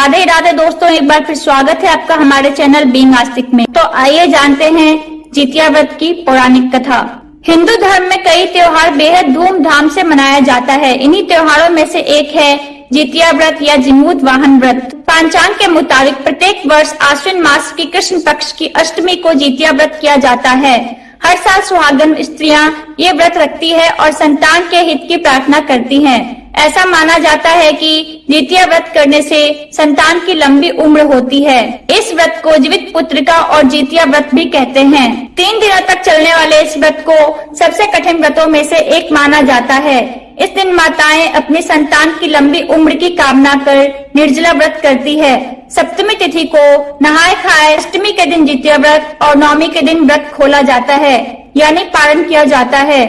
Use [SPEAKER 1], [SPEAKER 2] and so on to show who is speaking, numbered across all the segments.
[SPEAKER 1] राधे राधे दोस्तों, एक बार फिर स्वागत है आपका हमारे चैनल बीइंग आस्तिक में। तो आइए जानते हैं जितिया व्रत की पौराणिक कथा। हिंदू धर्म में कई त्योहार बेहद धूमधाम से मनाया जाता है। इन्हीं त्योहारों में से एक है जितिया व्रत या जिमूत वाहन व्रत। पंचांग के मुताबिक प्रत्येक वर्ष आश्विन मास की कृष्ण पक्ष की अष्टमी को जितिया व्रत किया जाता है। हर साल सुहागन स्त्रियां ये व्रत रखती है और संतान के हित की प्रार्थना करती हैं। ऐसा माना जाता है कि जितिया व्रत करने से संतान की लंबी उम्र होती है। इस व्रत को जीवित पुत्रिका और जितिया व्रत भी कहते हैं। 3 दिनों तक चलने वाले इस व्रत को सबसे कठिन व्रतों में से एक माना जाता है। इस दिन माताएं अपनी संतान की लंबी उम्र की कामना कर निर्जला व्रत करती है। सप्तमी तिथि को नहाए खाए, अष्टमी के दिन जितिया व्रत और नवमी के दिन व्रत खोला जाता है, यानी पारण किया जाता है।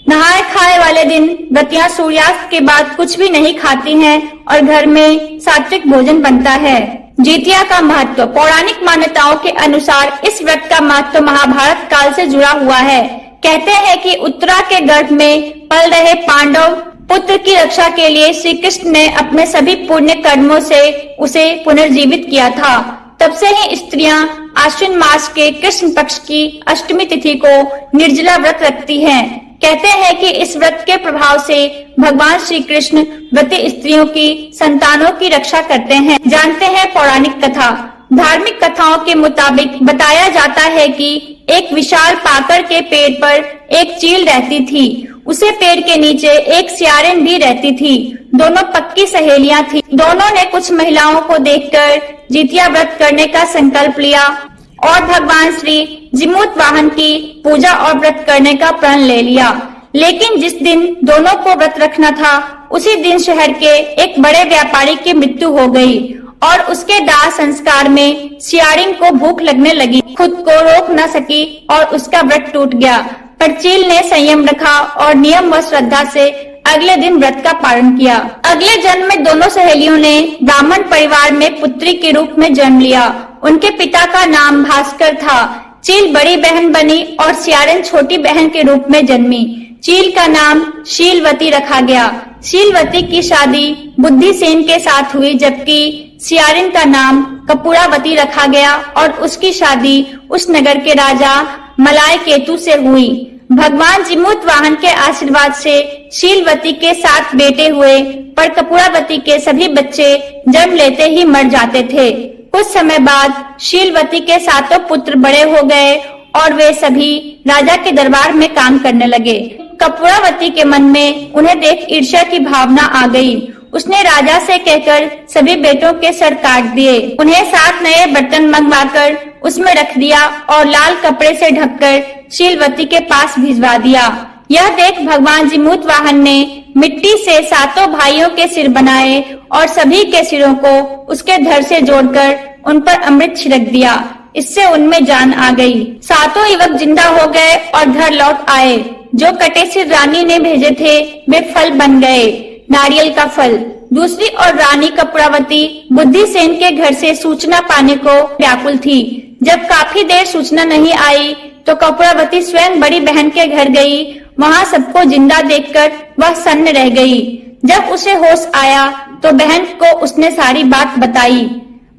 [SPEAKER 1] नहाए खाए वाले दिन व्रतियां सूर्यास्त के बाद कुछ भी नहीं खाती हैं और घर में सात्विक भोजन बनता है। जितिया का महत्व। पौराणिक मान्यताओं के अनुसार इस व्रत का महत्व महाभारत काल से जुड़ा हुआ है। कहते हैं कि उत्तरा के गर्भ में पल रहे पांडव पुत्र की रक्षा के लिए श्री कृष्ण ने अपने सभी पुण्य कर्मों से उसे पुनर्जीवित किया था। तब से ही स्त्रियां आश्विन मास के कृष्ण पक्ष की अष्टमी तिथि को निर्जला व्रत रखती हैं। कहते हैं कि इस व्रत के प्रभाव से भगवान श्री कृष्ण व्रती स्त्रियों की संतानों की रक्षा करते हैं। जानते हैं पौराणिक कथा। धार्मिक कथाओं के मुताबिक बताया जाता है कि एक विशाल पाकर के पेड़ पर एक चील रहती थी। उसे पेड़ के नीचे एक सियारिन भी रहती थी। दोनों पक्की सहेलियां थी। दोनों ने कुछ महिलाओं को देखकर जितिया व्रत करने का संकल्प लिया और भगवान श्री जिमूत वाहन की पूजा और व्रत करने का प्रण ले लिया। लेकिन जिस दिन दोनों को व्रत रखना था, उसी दिन शहर के एक बड़े व्यापारी की मृत्यु हो गई और उसके दाह संस्कार में सियारिन को भूख लगने लगी। खुद को रोक न सकी और उसका व्रत टूट गया। पर चील ने संयम रखा और नियम व श्रद्धा से अगले दिन व्रत का पालन किया। अगले जन्म में दोनों सहेलियों ने ब्राह्मण परिवार में पुत्री के रूप में जन्म लिया। उनके पिता का नाम भास्कर था। चील बड़ी बहन बनी और सियारिन छोटी बहन के रूप में जन्मी। चील का नाम शीलवती रखा गया। शीलवती की शादी बुद्धिसेन के साथ हुई, जबकि सियारिन का नाम कपूरावती रखा गया और उसकी शादी उस नगर के राजा मलाय केतु से हुई। भगवान जिमूत वाहन के आशीर्वाद से शीलवती के 7 बेटे हुए, पर कपूरावती के सभी बच्चे जन्म लेते ही मर जाते थे। कुछ समय बाद शीलवती के 7 पुत्र बड़े हो गए और वे सभी राजा के दरबार में काम करने लगे। कपूरावती के मन में उन्हें देख ईर्ष्या की भावना आ गई। उसने राजा से कहकर सभी बेटों के सर काट दिए। उन्हें 7 नए बर्तन मंगवाकर उसमें रख दिया और लाल कपड़े से ढककर शीलवती के पास भिजवा दिया। यह देख भगवान जिमूत वाहन ने मिट्टी से 7 भाइयों के सिर बनाए और सभी के सिरों को उसके धड़ से जोड़कर उन पर अमृत छिड़क दिया। इससे उनमें जान आ गई। 7 युवक जिंदा हो गए और घर लौट आए। जो कटे सिर रानी ने भेजे थे वे फल बन गए, नारियल का फल। दूसरी ओर रानी कपूरावती बुद्धिसेन के घर से सूचना पाने को व्याकुल थी। जब काफी देर सूचना नहीं आई तो कपूरावती स्वयं बड़ी बहन के घर गई। वहाँ सबको जिंदा देखकर वह सन्न रह गई। जब उसे होश आया तो बहन को उसने सारी बात बताई।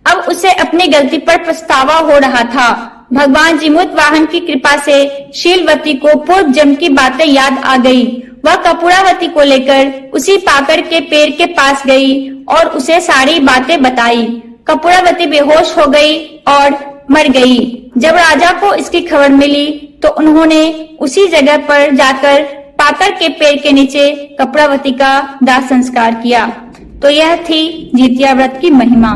[SPEAKER 1] अब उसे अपनी गलती पर पछतावा हो रहा था। भगवान जिमूत वाहन की कृपा से शीलवती को पूर्व जन्म की बातें याद आ गई। वह कपूरावती को लेकर उसी पाकर के पेड़ के पास गई और उसे सारी बातें बताई। कपूरावती बेहोश हो गई और मर गई। जब राजा को इसकी खबर मिली तो उन्होंने उसी जगह पर जाकर पाकर के पेड़ के नीचे कपूरावती का दाह संस्कार किया। तो यह थी जितिया व्रत की महिमा।